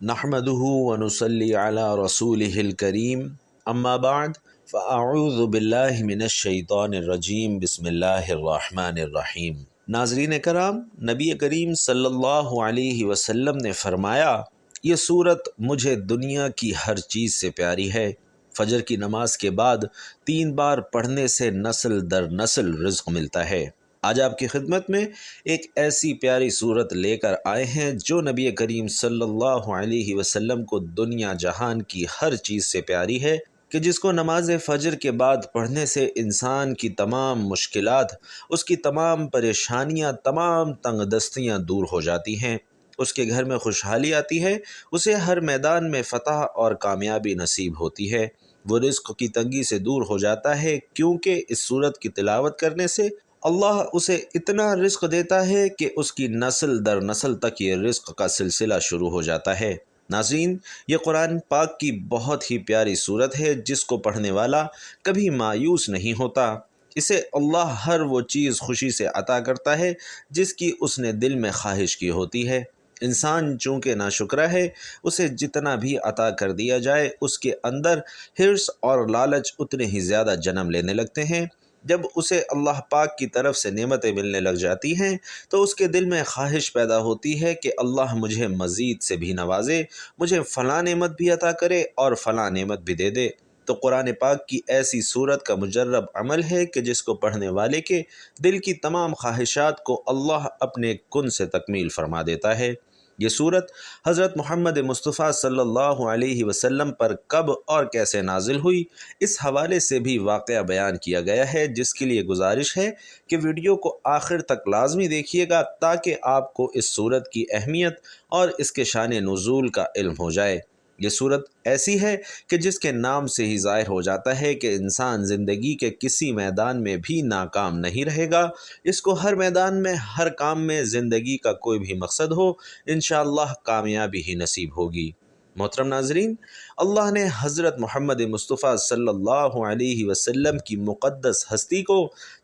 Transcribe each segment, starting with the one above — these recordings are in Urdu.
نحمده ونصلي على رسوله الكريم اما بعد فاعوذ باللہ من الشیطان الرجیم بسم اللہ الرحمن الرحیم۔ ناظرین کرام، نبی کریم صلی اللہ علیہ وسلم نے فرمایا، یہ سورت مجھے دنیا کی ہر چیز سے پیاری ہے۔ فجر کی نماز کے بعد 3 بار پڑھنے سے نسل در نسل رزق ملتا ہے۔ آج آپ کی خدمت میں ایک ایسی پیاری صورت لے کر آئے ہیں جو نبی کریم صلی اللہ علیہ وسلم کو دنیا جہان کی ہر چیز سے پیاری ہے، کہ جس کو نماز فجر کے بعد پڑھنے سے انسان کی تمام مشکلات، اس کی تمام پریشانیاں، تمام تنگ دستیاں دور ہو جاتی ہیں، اس کے گھر میں خوشحالی آتی ہے، اسے ہر میدان میں فتح اور کامیابی نصیب ہوتی ہے، وہ رزق کی تنگی سے دور ہو جاتا ہے، کیونکہ اس صورت کی تلاوت کرنے سے اللہ اسے اتنا رزق دیتا ہے کہ اس کی نسل در نسل تک یہ رزق کا سلسلہ شروع ہو جاتا ہے۔ ناظرین، یہ قرآن پاک کی بہت ہی پیاری صورت ہے جس کو پڑھنے والا کبھی مایوس نہیں ہوتا۔ اسے اللہ ہر وہ چیز خوشی سے عطا کرتا ہے جس کی اس نے دل میں خواہش کی ہوتی ہے۔ انسان چونکہ ناشکرا ہے، اسے جتنا بھی عطا کر دیا جائے اس کے اندر حرص اور لالچ اتنے ہی زیادہ جنم لینے لگتے ہیں۔ جب اسے اللہ پاک کی طرف سے نعمتیں ملنے لگ جاتی ہیں تو اس کے دل میں خواہش پیدا ہوتی ہے کہ اللہ مجھے مزید سے بھی نوازے، مجھے فلاں نعمت بھی عطا کرے اور فلاں نعمت بھی دے دے۔ تو قرآن پاک کی ایسی صورت کا مجرب عمل ہے کہ جس کو پڑھنے والے کے دل کی تمام خواہشات کو اللہ اپنے کن سے تکمیل فرما دیتا ہے۔ یہ صورت حضرت محمد مصطفیٰ صلی اللہ علیہ وسلم پر کب اور کیسے نازل ہوئی، اس حوالے سے بھی واقعہ بیان کیا گیا ہے، جس کے لیے گزارش ہے کہ ویڈیو کو آخر تک لازمی دیکھیے گا تاکہ آپ کو اس صورت کی اہمیت اور اس کے شان نزول کا علم ہو جائے۔ یہ صورت ایسی ہے کہ جس کے نام سے ہی ظاہر ہو جاتا ہے کہ انسان زندگی کے کسی میدان میں بھی ناکام نہیں رہے گا، اس کو ہر میدان میں، ہر کام میں زندگی کا کوئی بھی مقصد ہو، انشاءاللہ کامیابی ہی نصیب ہوگی۔ محترم ناظرین، اللہ نے حضرت محمد مصطفیٰ صلی اللہ علیہ وسلم کی مقدس ہستی کو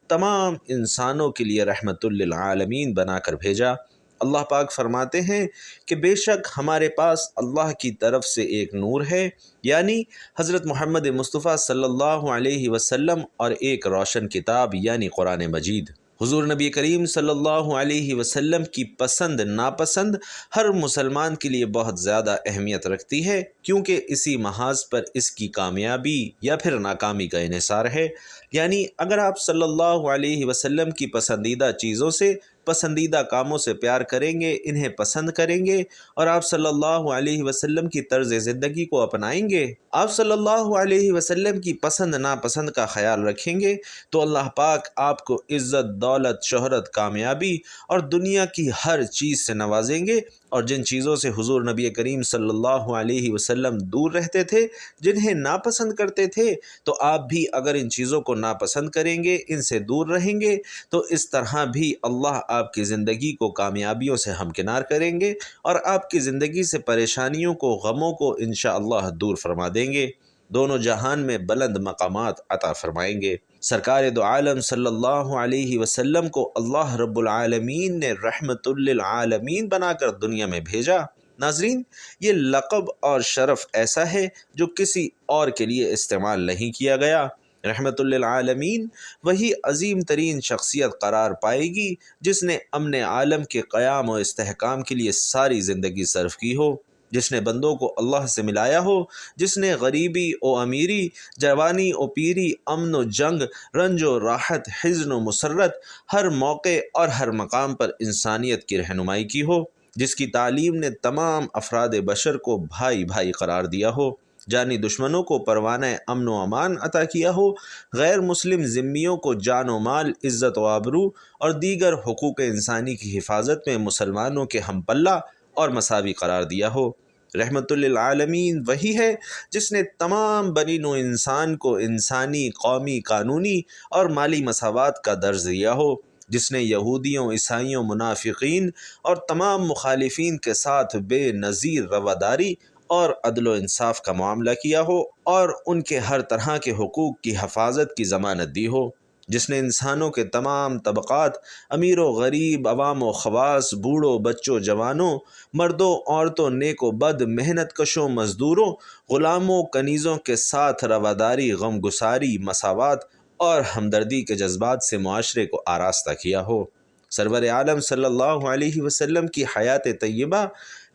تمام انسانوں کے لیے رحمت للعالمین بنا کر بھیجا۔ اللہ پاک فرماتے ہیں کہ بے شک ہمارے پاس اللہ کی طرف سے ایک نور ہے، یعنی حضرت محمد مصطفیٰ صلی اللہ علیہ وسلم، اور ایک روشن کتاب یعنی قرآن مجید۔ حضور نبی کریم صلی اللہ علیہ وسلم کی پسند ناپسند ہر مسلمان کے لیے بہت زیادہ اہمیت رکھتی ہے، کیونکہ اسی محاذ پر اس کی کامیابی یا پھر ناکامی کا انحصار ہے۔ یعنی اگر آپ صلی اللہ علیہ وسلم کی پسندیدہ چیزوں سے، پسندیدہ کاموں سے پیار کریں گے، انہیں پسند کریں گے، اور آپ صلی اللہ علیہ وسلم کی طرز زندگی کو اپنائیں گے، آپ صلی اللہ علیہ وسلم کی پسند ناپسند کا خیال رکھیں گے، تو اللہ پاک آپ کو عزت، دولت، شہرت، کامیابی اور دنیا کی ہر چیز سے نوازیں گے، اور جن چیزوں سے حضور نبی کریم صلی اللہ علیہ وسلم دور رہتے تھے، جنہیں ناپسند کرتے تھے، تو آپ بھی اگر ان چیزوں کو ناپسند کریں گے، ان سے دور رہیں گے، تو اس طرح بھی اللہ آپ کی زندگی کو کامیابیوں سے ہمکنار کریں گے، اور آپ کی زندگی سے پریشانیوں کو، غموں کو انشاءاللہ دور فرما دیں گے، دونوں جہان میں بلند مقامات عطا فرمائیں گے۔ سرکار دو عالم صلی اللہ علیہ وسلم کو اللہ رب العالمین نے رحمت للعالمین بنا کر دنیا میں بھیجا۔ ناظرین، یہ لقب اور شرف ایسا ہے جو کسی اور کے لیے استعمال نہیں کیا گیا۔ رحمت للعالمین وہی عظیم ترین شخصیت قرار پائے گی جس نے امن عالم کے قیام و استحکام کے لیے ساری زندگی صرف کی ہو، جس نے بندوں کو اللہ سے ملایا ہو، جس نے غریبی و امیری، جوانی و پیری، امن و جنگ، رنج و راحت، حزن و مسرت، ہر موقع اور ہر مقام پر انسانیت کی رہنمائی کی ہو، جس کی تعلیم نے تمام افراد بشر کو بھائی بھائی قرار دیا ہو، جانی دشمنوں کو پروانہ امن و امان عطا کیا ہو، غیر مسلم ذمیوں کو جان و مال، عزت و آبرو اور دیگر حقوق انسانی کی حفاظت میں مسلمانوں کے ہم پلہ اور مساوی قرار دیا ہو۔ رحمت للعالمین وہی ہے جس نے تمام بنی نوع انسان کو انسانی، قومی، قانونی اور مالی مساوات کا درس دیا ہو، جس نے یہودیوں، عیسائیوں، منافقین اور تمام مخالفین کے ساتھ بے نظیر رواداری اور عدل و انصاف کا معاملہ کیا ہو، اور ان کے ہر طرح کے حقوق کی حفاظت کی ضمانت دی ہو۔ جس نے انسانوں کے تمام طبقات، امیر و غریب، عوام و خواص، بوڑھوں بچوں جوانوں، مردوں عورتوں، نیک و بد، محنت کشوں مزدوروں، غلاموں کنیزوں کے ساتھ رواداری، غم گساری، مساوات اور ہمدردی کے جذبات سے معاشرے کو آراستہ کیا ہو۔ سرور عالم صلی اللہ علیہ وسلم کی حیات طیبہ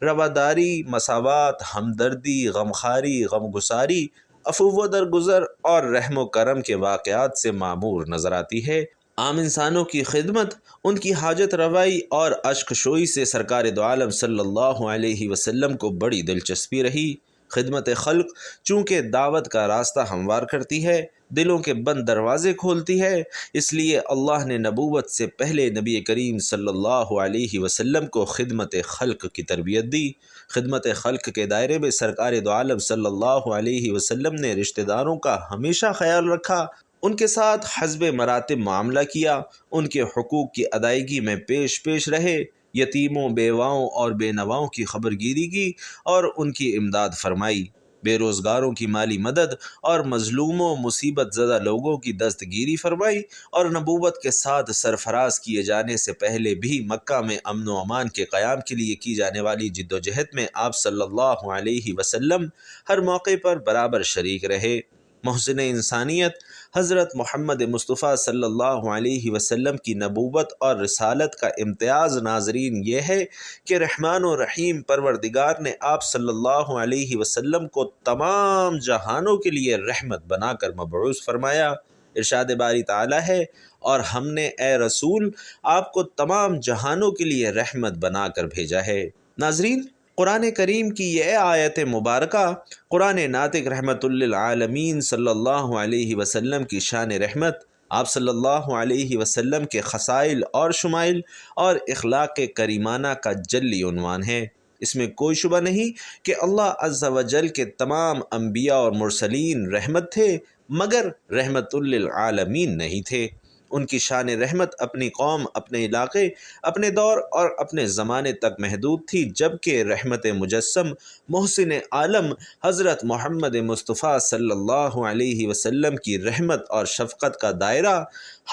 رواداری، مساوات، ہمدردی، غمخواری، غم گساری، عفو و درگزر اور رحم و کرم کے واقعات سے معمور نظر آتی ہے۔ عام انسانوں کی خدمت، ان کی حاجت روائی اور اشک شوئی سے سرکار دو عالم صلی اللہ علیہ وسلم کو بڑی دلچسپی رہی۔ خدمت خلق چونکہ دعوت کا راستہ ہموار کرتی ہے، دلوں کے بند دروازے کھولتی ہے، اس لیے اللہ نے نبوت سے پہلے نبی کریم صلی اللہ علیہ وسلم کو خدمت خلق کی تربیت دی۔ خدمت خلق کے دائرے میں سرکار دو عالم صلی اللہ علیہ وسلم نے رشتہ داروں کا ہمیشہ خیال رکھا، ان کے ساتھ حسب مراتب معاملہ کیا، ان کے حقوق کی ادائیگی میں پیش رہے، یتیموں، بیواؤں اور بے نواؤں کی خبرگیری کی اور ان کی امداد فرمائی، بے روزگاروں کی مالی مدد اور مظلوموں مصیبت زدہ لوگوں کی دستگیری فرمائی، اور نبوت کے ساتھ سرفراز کیے جانے سے پہلے بھی مکہ میں امن و امان کے قیام کے لیے کی جانے والی جد و جہد میں آپ صلی اللہ علیہ وسلم ہر موقع پر برابر شریک رہے۔ محسن انسانیت حضرت محمد مصطفیٰ صلی اللہ علیہ وسلم کی نبوت اور رسالت کا امتیاز ناظرین یہ ہے کہ رحمان و رحیم پروردگار نے آپ صلی اللہ علیہ وسلم کو تمام جہانوں کے لیے رحمت بنا کر مبعوث فرمایا۔ ارشاد باری تعالیٰ ہے، اور ہم نے اے رسول آپ کو تمام جہانوں کے لیے رحمت بنا کر بھیجا ہے۔ ناظرین، قرآن کریم کی یہ آیت مبارکہ قرآن ناطق رحمت للعالمین صلی اللہ علیہ وسلم کی شان رحمت، آپ صلی اللہ علیہ وسلم کے خصائل اور شمائل اور اخلاق کریمانہ کا جلی عنوان ہے۔ اس میں کوئی شبہ نہیں کہ اللہ عز و جل کے تمام انبیاء اور مرسلین رحمت تھے، مگر رحمت للعالمین نہیں تھے۔ ان کی شان رحمت اپنی قوم، اپنے علاقے، اپنے دور اور اپنے زمانے تک محدود تھی، جبکہ رحمت مجسم محسن عالم حضرت محمد مصطفیٰ صلی اللہ علیہ وسلم کی رحمت اور شفقت کا دائرہ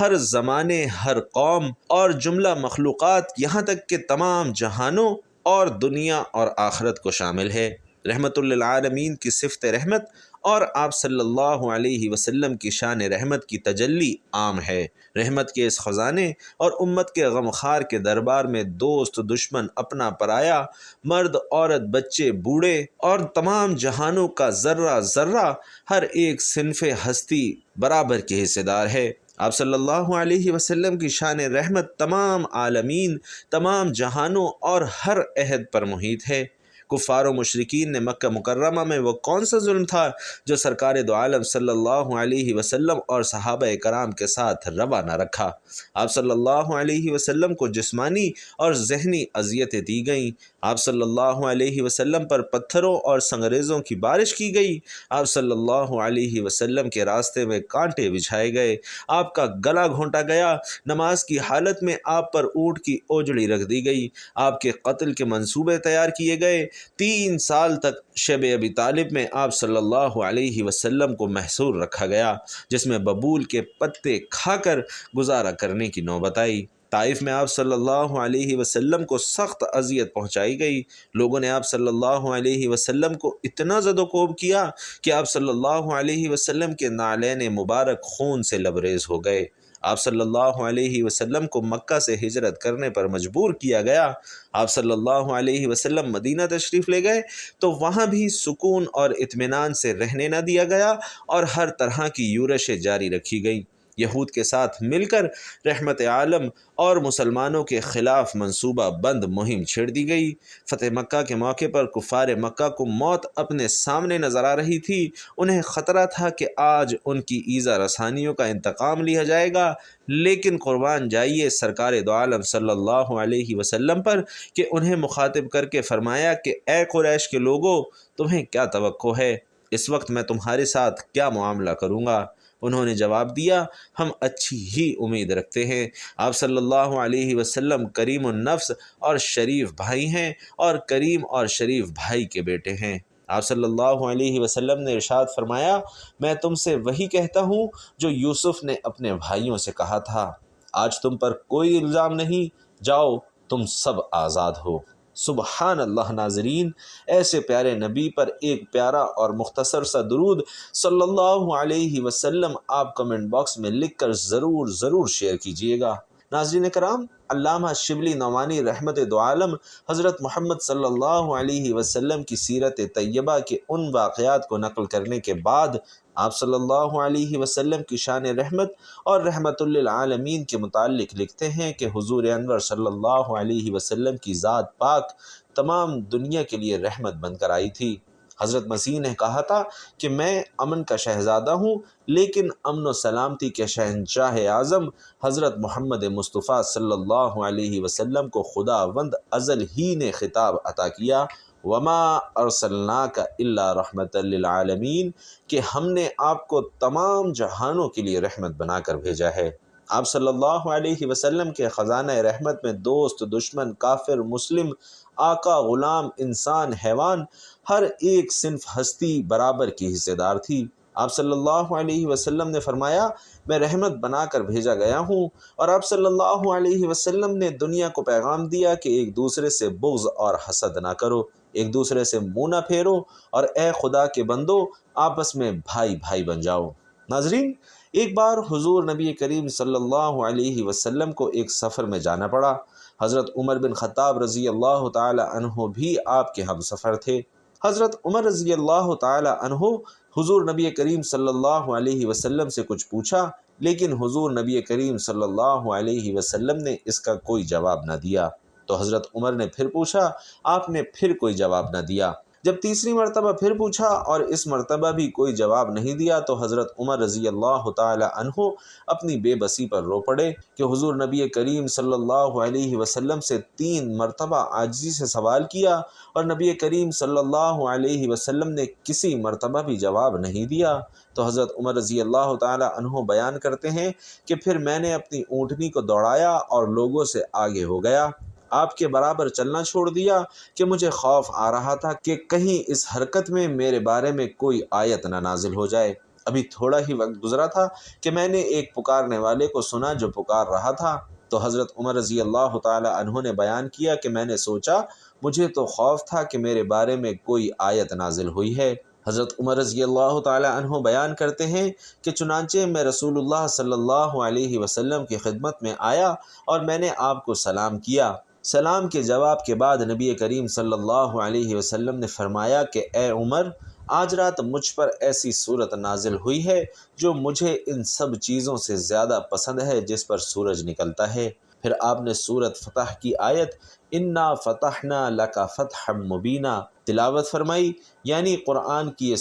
ہر زمانے، ہر قوم اور جملہ مخلوقات، یہاں تک کہ تمام جہانوں اور دنیا اور آخرت کو شامل ہے۔ رحمت للعالمین کی صفت رحمت اور آپ صلی اللہ علیہ وسلم کی شان رحمت کی تجلی عام ہے۔ رحمت کے اس خزانے اور امت کے غمخوار کے دربار میں دوست، دشمن، اپنا پرایا، مرد، عورت، بچے، بوڑھے اور تمام جہانوں کا ذرہ ذرہ، ہر ایک صنف ہستی برابر کے حصے دار ہے۔ آپ صلی اللہ علیہ وسلم کی شان رحمت تمام عالمین، تمام جہانوں اور ہر عہد پر محیط ہے۔ کفار و مشرکین نے مکہ مکرمہ میں وہ کون سا ظلم تھا جو سرکار دو عالم صلی اللہ علیہ وسلم اور صحابہ کرام کے ساتھ روا نہ رکھا؟ آپ صلی اللہ علیہ وسلم کو جسمانی اور ذہنی اذیتیں دی گئیں، آپ صلی اللہ علیہ وسلم پر پتھروں اور سنگریزوں کی بارش کی گئی، آپ صلی اللہ علیہ وسلم کے راستے میں کانٹے بچھائے گئے، آپ کا گلا گھونٹا گیا، نماز کی حالت میں آپ پر اونٹ کی اوجڑی رکھ دی گئی، آپ کے قتل کے منصوبے تیار کیے گئے، 3 سال تک شب ابی طالب میں آپ صلی اللہ علیہ وسلم کو محصور رکھا گیا، جس میں ببول کے پتے کھا کر گزارا کرنے کی نوبت آئی۔ طائف میں آپ صلی اللہ علیہ وسلم کو سخت اذیت پہنچائی گئی، لوگوں نے آپ صلی اللہ علیہ وسلم کو اتنا زد و کوب کیا کہ آپ صلی اللہ علیہ وسلم کے نعلین مبارک خون سے لبریز ہو گئے۔ آپ صلی اللہ علیہ وسلم کو مکہ سے ہجرت کرنے پر مجبور کیا گیا۔ آپ صلی اللہ علیہ وسلم مدینہ تشریف لے گئے تو وہاں بھی سکون اور اطمینان سے رہنے نہ دیا گیا اور ہر طرح کی یورشیں جاری رکھی گئیں۔ یہود کے ساتھ مل کر رحمت عالم اور مسلمانوں کے خلاف منصوبہ بند مہم چھیڑ دی گئی۔ فتح مکہ کے موقع پر کفار مکہ کو موت اپنے سامنے نظر آ رہی تھی، انہیں خطرہ تھا کہ آج ان کی ایذا رسانیوں کا انتقام لیا جائے گا، لیکن قربان جائیے سرکار دو عالم صلی اللہ علیہ وسلم پر کہ انہیں مخاطب کر کے فرمایا کہ اے قریش کے لوگوں، تمہیں کیا توقع ہے؟ اس وقت میں تمہارے ساتھ کیا معاملہ کروں گا؟ انہوں نے جواب دیا، ہم اچھی ہی امید رکھتے ہیں۔ آپ صلی اللہ علیہ وسلم کریم النفس اور شریف بھائی ہیں اور کریم اور شریف بھائی کے بیٹے ہیں۔ آپ صلی اللہ علیہ وسلم نے ارشاد فرمایا، میں تم سے وہی کہتا ہوں جو یوسف نے اپنے بھائیوں سے کہا تھا، آج تم پر کوئی الزام نہیں، جاؤ تم سب آزاد ہو۔ سبحان اللہ۔ ناظرین، ایسے پیارے نبی پر ایک پیارا اور مختصر سا درود صلی اللہ علیہ وسلم آپ کمنٹ باکس میں لکھ کر ضرور شیئر کیجئے گا۔ ناظرین کرام، علامہ شبلی نعمانی رحمت دو عالم حضرت محمد صلی اللہ علیہ وسلم کی سیرت طیبہ کے ان واقعات کو نقل کرنے کے بعد آپ صلی اللہ علیہ وسلم کی شان رحمت اور رحمت للعالمین کے متعلق لکھتے ہیں کہ حضور انور صلی اللہ علیہ وسلم کی ذات پاک تمام دنیا کے لیے رحمت بن کر آئی تھی۔ حضرت مسیح نے کہا تھا کہ میں امن کا شہزادہ ہوں، لیکن امن و سلامتی کے شہنشاہ اعظم حضرت محمد مصطفیٰ صلی اللہ علیہ وسلم کو خداوند ازل ہی نے خطاب عطا کیا، وما ارسلناک الا رحمت للعالمین، کہ ہم نے آپ کو تمام جہانوں کے لیے رحمت بنا کر بھیجا ہے۔ آپ صلی اللہ علیہ وسلم کے خزانہ رحمت میں دوست، دشمن، کافر، مسلم، آقا، غلام، انسان، حیوان، ہر ایک صنف ہستی برابر کی حصے دار تھی۔ آپ صلی اللہ علیہ وسلم نے فرمایا، میں رحمت بنا کر بھیجا گیا ہوں، اور آپ صلی اللہ علیہ وسلم نے دنیا کو پیغام دیا کہ ایک دوسرے سے بغض اور حسد نہ کرو، ایک دوسرے سے منہ نہ پھیرو، اور اے خدا کے بندو آپس میں بھائی بھائی بن جاؤ۔ ناظرین، ایک بار حضور نبی کریم صلی اللہ علیہ وسلم کو ایک سفر میں جانا پڑا۔ حضرت عمر بن خطاب رضی اللہ تعالی عنہ بھی آپ کے ہم سفر تھے۔ حضرت عمر رضی اللہ تعالی عنہ حضور نبی کریم صلی اللہ علیہ وسلم سے کچھ پوچھا، لیکن حضور نبی کریم صلی اللہ علیہ وسلم نے اس کا کوئی جواب نہ دیا۔ تو حضرت عمر نے پھر پوچھا، آپ نے پھر کوئی جواب نہ دیا۔ جب تیسری مرتبہ پھر پوچھا اور اس مرتبہ بھی کوئی جواب نہیں دیا، تو حضرت عمر رضی اللہ تعالی عنہ اپنی بے بسی پر رو پڑے کہ حضور نبی کریم صلی اللہ علیہ وسلم سے 3 مرتبہ عاجزی سے سوال کیا، اور نبی کریم صلی اللہ علیہ وسلم نے کسی مرتبہ بھی جواب نہیں دیا۔ تو حضرت عمر رضی اللہ تعالی عنہ بیان کرتے ہیں کہ پھر میں نے اپنی اونٹنی کو دوڑایا اور لوگوں سے آگے ہو گیا، آپ کے برابر چلنا چھوڑ دیا کہ مجھے خوف آ رہا تھا کہ کہیں اس حرکت میں میرے بارے میں کوئی آیت نہ نازل ہو جائے۔ ابھی تھوڑا ہی وقت گزرا تھا کہ میں نے ایک پکارنے والے کو سنا جو پکار رہا تھا۔ تو حضرت عمر رضی اللہ تعالی عنہ نے بیان کیا کہ میں نے سوچا مجھے تو خوف تھا کہ میرے بارے میں کوئی آیت نازل ہوئی ہے۔ حضرت عمر رضی اللہ تعالی عنہ بیان کرتے ہیں کہ چنانچہ میں رسول اللہ صلی اللہ علیہ وسلم کی خدمت میں آیا اور میں نے آپ کو سلام کیا۔ سلام کے جواب کے بعد نبی کریم صلی اللہ علیہ وسلم نے فرمایا کہ اے عمر، آج رات مجھ پر ایسی صورت نازل ہوئی ہے جو مجھے ان سب چیزوں سے زیادہ پسند ہے جس پر سورج نکلتا ہے۔ پھر آپ نے سورت فتح کی آیت انا فتحنا لک فتحا مبینا تلاوت فرمائی، یعنی قرآن کی یہ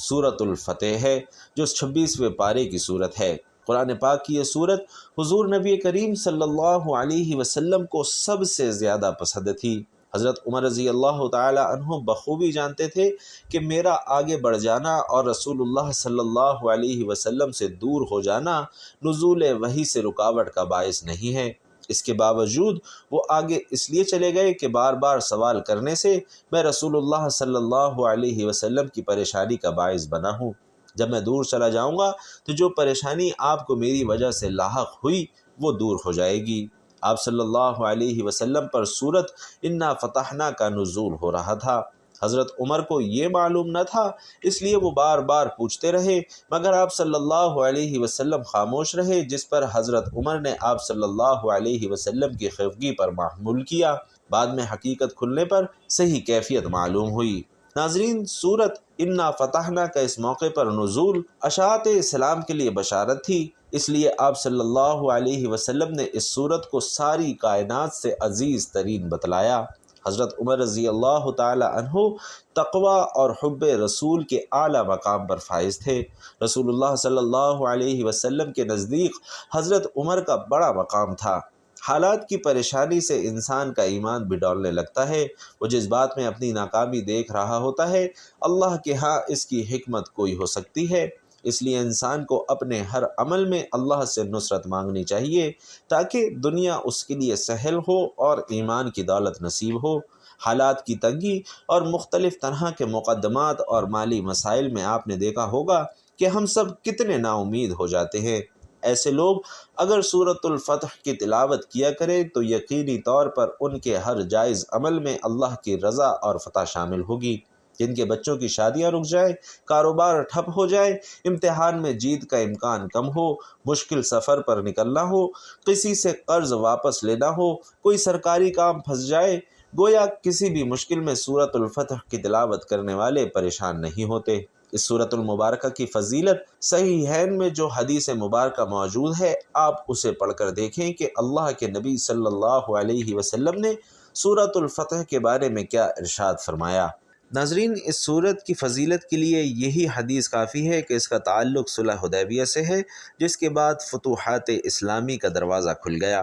سورت الفتح ہے جو 26ویں پارے کی سورت ہے۔ قرآن پاک کی یہ سورت حضور نبی کریم صلی اللہ علیہ وسلم کو سب سے زیادہ پسند تھی۔ حضرت عمر رضی اللہ تعالی عنہ بخوبی جانتے تھے کہ میرا آگے بڑھ جانا اور رسول اللہ صلی اللہ علیہ وسلم سے دور ہو جانا نزول وحی سے رکاوٹ کا باعث نہیں ہے۔ اس کے باوجود وہ آگے اس لیے چلے گئے کہ بار بار سوال کرنے سے میں رسول اللہ صلی اللہ علیہ وسلم کی پریشانی کا باعث بنا ہوں۔ جب میں دور چلا جاؤں گا تو جو پریشانی آپ کو میری وجہ سے لاحق ہوئی وہ دور ہو جائے گی۔ آپ صلی اللہ علیہ وسلم پر سورت انا فتحنا کا نزول ہو رہا تھا۔ حضرت عمر کو یہ معلوم نہ تھا، اس لیے وہ بار بار پوچھتے رہے، مگر آپ صلی اللہ علیہ وسلم خاموش رہے، جس پر حضرت عمر نے آپ صلی اللہ علیہ وسلم کی خفگی پر محمول کیا۔ بعد میں حقیقت کھلنے پر صحیح کیفیت معلوم ہوئی۔ ناظرین، سورت انا فتحنا کا اس موقع پر نزول اشاعت اسلام کے لیے بشارت تھی، اس لیے آپ صلی اللہ علیہ وسلم نے اس سورت کو ساری کائنات سے عزیز ترین بتلایا۔ حضرت عمر رضی اللہ تعالی عنہ تقوی اور حب رسول کے اعلیٰ مقام پر فائز تھے۔ رسول اللہ صلی اللہ علیہ وسلم کے نزدیک حضرت عمر کا بڑا مقام تھا۔ حالات کی پریشانی سے انسان کا ایمان بھی ڈولنے لگتا ہے۔ وہ جس بات میں اپنی ناکامی دیکھ رہا ہوتا ہے، اللہ کے ہاں اس کی حکمت کوئی ہو سکتی ہے۔ اس لیے انسان کو اپنے ہر عمل میں اللہ سے نصرت مانگنی چاہیے تاکہ دنیا اس کے لیے سہل ہو اور ایمان کی دولت نصیب ہو۔ حالات کی تنگی اور مختلف طرح کے مقدمات اور مالی مسائل میں آپ نے دیکھا ہوگا کہ ہم سب کتنے نا امید ہو جاتے ہیں۔ ایسے لوگ اگر سورۃ الفتح کی تلاوت کیا کریں تو یقینی طور پر ان کے ہر جائز عمل میں اللہ کی رضا اور فتح شامل ہوگی۔ جن کے بچوں کی شادیاں رک جائیں، کاروبار ٹھپ ہو جائے، امتحان میں جیت کا امکان کم ہو، مشکل سفر پر نکلنا ہو، کسی سے قرض واپس لینا ہو، کوئی سرکاری کام پھنس جائے، گویا کسی بھی مشکل میں سورۃ الفتح کی تلاوت کرنے والے پریشان نہیں ہوتے۔ اس سورۃ المبارکہ کی فضیلت صحیحین میں جو حدیث مبارکہ موجود ہے، آپ اسے پڑھ کر دیکھیں کہ اللہ کے نبی صلی اللہ علیہ وسلم نے سورۃ الفتح کے بارے میں کیا ارشاد فرمایا۔ ناظرین، اس سورت کی فضیلت کے لیے یہی حدیث کافی ہے کہ اس کا تعلق صلح حدیبیہ سے ہے، جس کے بعد فتوحات اسلامی کا دروازہ کھل گیا۔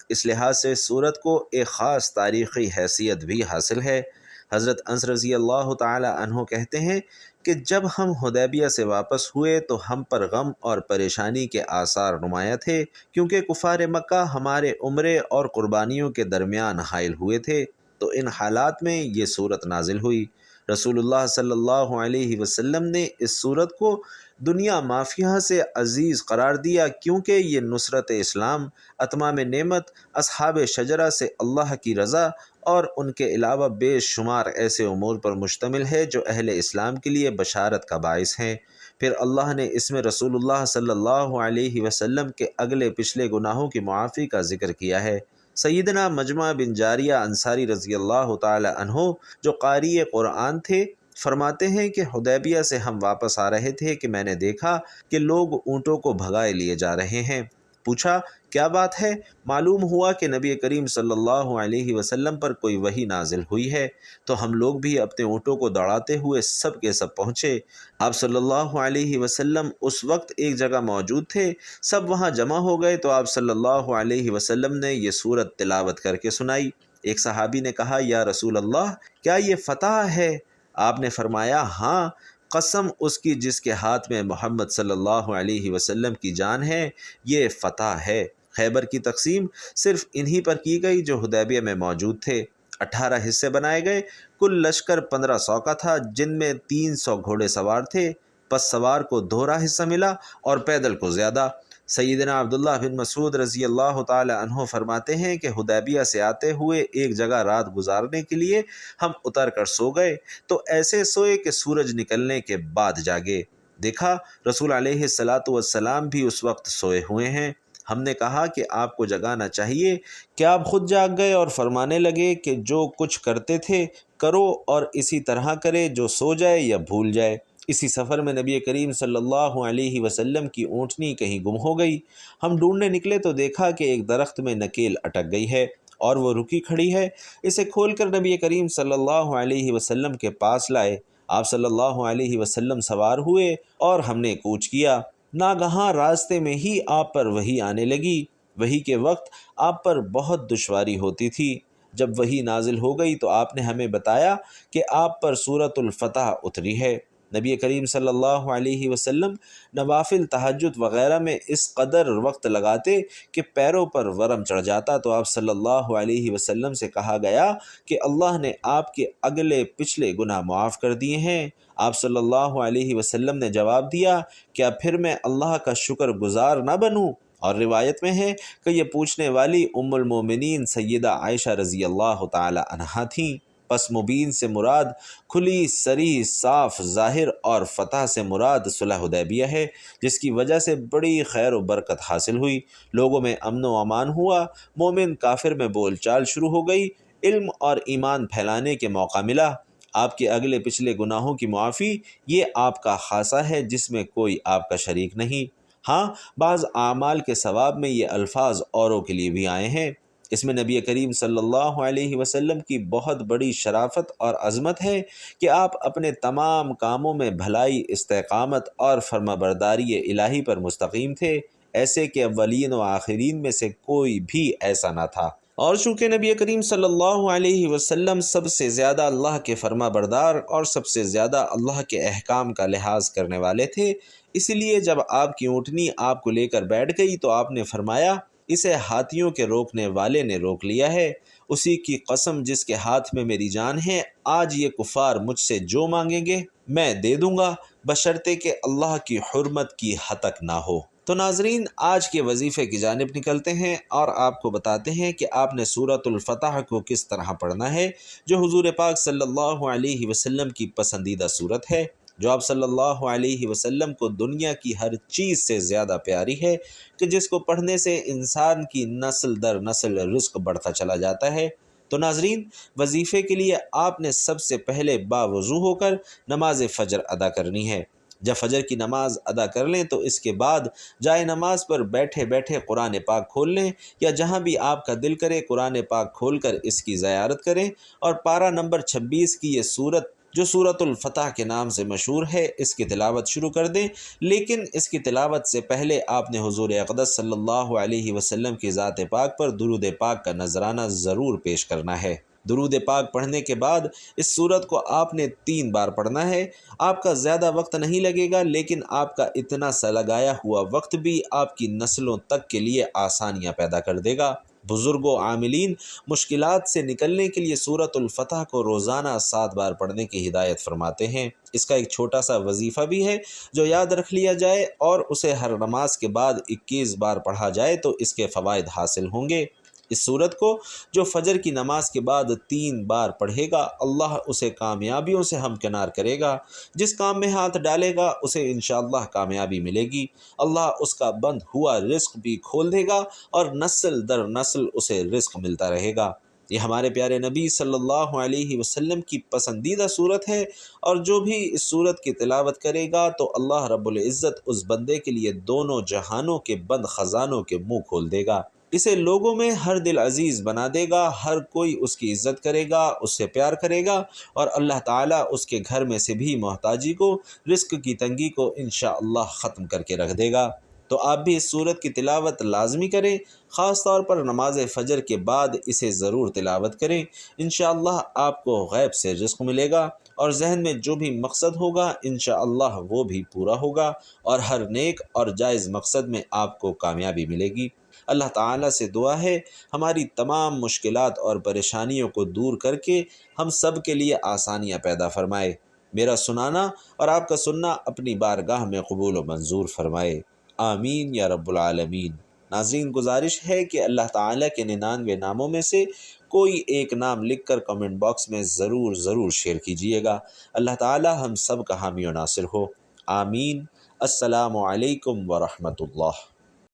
اس لحاظ سے اس سورت کو ایک خاص تاریخی حیثیت بھی حاصل ہے۔ حضرت انس رضی اللہ تعالی عنہ کہتے ہیں کہ جب ہم حدیبیہ سے واپس ہوئے تو ہم پر غم اور پریشانی کے آثار نمایاں تھے، کیونکہ کفار مکہ ہمارے عمرے اور قربانیوں کے درمیان حائل ہوئے تھے۔ تو ان حالات میں یہ سورت نازل ہوئی۔ رسول اللہ صلی اللہ علیہ وسلم نے اس سورت کو دنیا مافیہ سے عزیز قرار دیا، کیونکہ یہ نصرت اسلام، اتمام نعمت، اصحاب شجرہ سے اللہ کی رضا اور ان کے علاوہ بے شمار ایسے امور پر مشتمل ہے جو اہل اسلام کے لیے بشارت کا باعث ہیں۔ پھر اللہ نے اس میں رسول اللہ صلی اللہ علیہ وسلم کے اگلے پچھلے گناہوں کی معافی کا ذکر کیا ہے۔ سیدنا مجمع بن جاریہ انصاری رضی اللہ تعالی عنہ جو قاری قرآن تھے، فرماتے ہیں کہ حدیبیہ سے ہم واپس آ رہے تھے کہ میں نے دیکھا کہ لوگ اونٹوں کو بھگائے لیے جا رہے ہیں۔ پوچھا کیا بات ہے؟ معلوم ہوا کہ نبی کریم صلی اللہ علیہ وسلم پر کوئی وحی نازل ہوئی ہے، تو ہم لوگ بھی اپنے اونٹوں کو دوڑاتے ہوئے سب کے سب پہنچے۔ آپ صلی اللہ علیہ وسلم اس وقت ایک جگہ موجود تھے، سب وہاں جمع ہو گئے تو آپ صلی اللہ علیہ وسلم نے یہ سورت تلاوت کر کے سنائی۔ ایک صحابی نے کہا یا رسول اللہ، کیا یہ فتح ہے؟ آپ نے فرمایا ہاں، قسم اس کی جس کے ہاتھ میں محمد صلی اللہ علیہ وسلم کی جان ہے، یہ فتح ہے۔ خیبر کی تقسیم صرف انہی پر کی گئی جو حدیبیہ میں موجود تھے۔ 18 حصے بنائے گئے، کل لشکر 1500 کا تھا، جن میں 300 گھوڑے سوار تھے، پس سوار کو دوہرا حصہ ملا اور پیدل کو زیادہ۔ سیدنا عبداللہ بن مسعود رضی اللہ تعالی عنہ فرماتے ہیں کہ حدیبیہ سے آتے ہوئے ایک جگہ رات گزارنے کے لیے ہم اتر کر سو گئے، تو ایسے سوئے کہ سورج نکلنے کے بعد جاگے، دیکھا رسول علیہ الصلاۃ والسلام بھی اس وقت سوئے ہوئے ہیں۔ ہم نے کہا کہ آپ کو جگانا چاہیے، کیا آپ خود جاگ گئے اور فرمانے لگے کہ جو کچھ کرتے تھے کرو اور اسی طرح کرے، جو سو جائے یا بھول جائے۔ اسی سفر میں نبی کریم صلی اللہ علیہ وسلم کی اونٹنی کہیں گم ہو گئی۔ ہم ڈھونڈنے نکلے تو دیکھا کہ ایک درخت میں نکیل اٹک گئی ہے اور وہ رکی کھڑی ہے۔ اسے کھول کر نبی کریم صلی اللہ علیہ وسلم کے پاس لائے۔ آپ صلی اللہ علیہ وسلم سوار ہوئے اور ہم نے کوچ کیا۔ ناگہاں راستے میں ہی آپ پر وحی آنے لگی۔ وحی کے وقت آپ پر بہت دشواری ہوتی تھی۔ جب وحی نازل ہو گئی تو آپ نے ہمیں بتایا کہ آپ پر سورۃ الفتح اتری ہے۔ نبی کریم صلی اللہ علیہ وسلم نوافل، تہجد وغیرہ میں اس قدر وقت لگاتے کہ پیروں پر ورم چڑھ جاتا، تو آپ صلی اللہ علیہ وسلم سے کہا گیا کہ اللہ نے آپ کے اگلے پچھلے گناہ معاف کر دیے ہیں۔ آپ صلی اللہ علیہ وسلم نے جواب دیا، کیا پھر میں اللہ کا شکر گزار نہ بنوں؟ اور روایت میں ہے کہ یہ پوچھنے والی ام المومنین سیدہ عائشہ رضی اللہ تعالی عنہا تھیں۔ پس مبین سے مراد کھلی صریح صاف ظاہر اور فتح سے مراد صلح حدیبیہ ہے، جس کی وجہ سے بڑی خیر و برکت حاصل ہوئی، لوگوں میں امن و امان ہوا، مومن کافر میں بول چال شروع ہو گئی، علم اور ایمان پھیلانے کے موقع ملا۔ آپ کے اگلے پچھلے گناہوں کی معافی یہ آپ کا خاصہ ہے جس میں کوئی آپ کا شریک نہیں۔ ہاں، بعض اعمال کے ثواب میں یہ الفاظ اوروں کے لیے بھی آئے ہیں۔ اس میں نبی کریم صلی اللہ علیہ وسلم کی بہت بڑی شرافت اور عظمت ہے کہ آپ اپنے تمام کاموں میں بھلائی، استقامت اور فرمانبرداری الہی پر مستقیم تھے، ایسے کہ اولین و آخرین میں سے کوئی بھی ایسا نہ تھا۔ اور چونکہ نبی کریم صلی اللہ علیہ وسلم سب سے زیادہ اللہ کے فرما بردار اور سب سے زیادہ اللہ کے احکام کا لحاظ کرنے والے تھے، اسی لیے جب آپ کی اونٹنی آپ کو لے کر بیٹھ گئی تو آپ نے فرمایا اسے ہاتھیوں کے روکنے والے نے روک لیا ہے، اسی کی قسم جس کے ہاتھ میں میری جان ہے، آج یہ کفار مجھ سے جو مانگیں گے میں دے دوں گا، بشرطے کہ اللہ کی حرمت کی ہتک نہ ہو۔ تو ناظرین، آج کے وظیفے کی جانب نکلتے ہیں اور آپ کو بتاتے ہیں کہ آپ نے سورۃ الفتح کو کس طرح پڑھنا ہے، جو حضور پاک صلی اللہ علیہ وسلم کی پسندیدہ صورت ہے، جو آپ صلی اللہ علیہ وسلم کو دنیا کی ہر چیز سے زیادہ پیاری ہے، کہ جس کو پڑھنے سے انسان کی نسل در نسل رزق بڑھتا چلا جاتا ہے۔ تو ناظرین، وظیفے کے لیے آپ نے سب سے پہلے باوضو ہو کر نماز فجر ادا کرنی ہے۔ جب فجر کی نماز ادا کر لیں تو اس کے بعد جائے نماز پر بیٹھے بیٹھے قرآن پاک کھول لیں، یا جہاں بھی آپ کا دل کرے قرآن پاک کھول کر اس کی زیارت کریں، اور پارہ نمبر 26 کی یہ سورت جو سورۃ الفتح کے نام سے مشہور ہے، اس کی تلاوت شروع کر دیں۔ لیکن اس کی تلاوت سے پہلے آپ نے حضور اقدس صلی اللہ علیہ وسلم کی ذات پاک پر درود پاک کا نذرانہ ضرور پیش کرنا ہے۔ درود پاک پڑھنے کے بعد اس سورت کو آپ نے 3 بار پڑھنا ہے۔ آپ کا زیادہ وقت نہیں لگے گا، لیکن آپ کا اتنا سا لگایا ہوا وقت بھی آپ کی نسلوں تک کے لیے آسانیاں پیدا کر دے گا۔ بزرگ و عاملین مشکلات سے نکلنے کے لیے سورۃ الفتح کو روزانہ 7 بار پڑھنے کی ہدایت فرماتے ہیں۔ اس کا ایک چھوٹا سا وظیفہ بھی ہے جو یاد رکھ لیا جائے اور اسے ہر نماز کے بعد 21 بار پڑھا جائے تو اس کے فوائد حاصل ہوں گے۔ اس سورت کو جو فجر کی نماز کے بعد 3 بار پڑھے گا، اللہ اسے کامیابیوں سے ہمکنار کرے گا۔ جس کام میں ہاتھ ڈالے گا اسے انشاءاللہ کامیابی ملے گی۔ اللہ اس کا بند ہوا رزق بھی کھول دے گا اور نسل در نسل اسے رزق ملتا رہے گا۔ یہ ہمارے پیارے نبی صلی اللہ علیہ وسلم کی پسندیدہ صورت ہے، اور جو بھی اس صورت کی تلاوت کرے گا تو اللہ رب العزت اس بندے کے لیے دونوں جہانوں کے بند خزانوں کے منہ کھول دے گا۔ اسے لوگوں میں ہر دل عزیز بنا دے گا، ہر کوئی اس کی عزت کرے گا، اس سے پیار کرے گا، اور اللہ تعالیٰ اس کے گھر میں سے بھی محتاجی کو، رزق کی تنگی کو انشاءاللہ ختم کر کے رکھ دے گا۔ تو آپ بھی اس سورت کی تلاوت لازمی کریں، خاص طور پر نماز فجر کے بعد اسے ضرور تلاوت کریں۔ انشاءاللہ آپ کو غیب سے رزق ملے گا، اور ذہن میں جو بھی مقصد ہوگا انشاءاللہ وہ بھی پورا ہوگا، اور ہر نیک اور جائز مقصد میں آپ کو کامیابی ملے گی۔ اللہ تعالیٰ سے دعا ہے ہماری تمام مشکلات اور پریشانیوں کو دور کر کے ہم سب کے لیے آسانیاں پیدا فرمائے۔ میرا سنانا اور آپ کا سننا اپنی بارگاہ میں قبول و منظور فرمائے، آمین یا رب العالمین۔ ناظرین، گزارش ہے کہ اللہ تعالیٰ کے 99 ناموں میں سے کوئی ایک نام لکھ کر کمنٹ باکس میں ضرور شیئر کیجیے گا۔ اللہ تعالیٰ ہم سب کا حامی و ناصر ہو، آمین۔ السلام علیکم ورحمۃ اللہ۔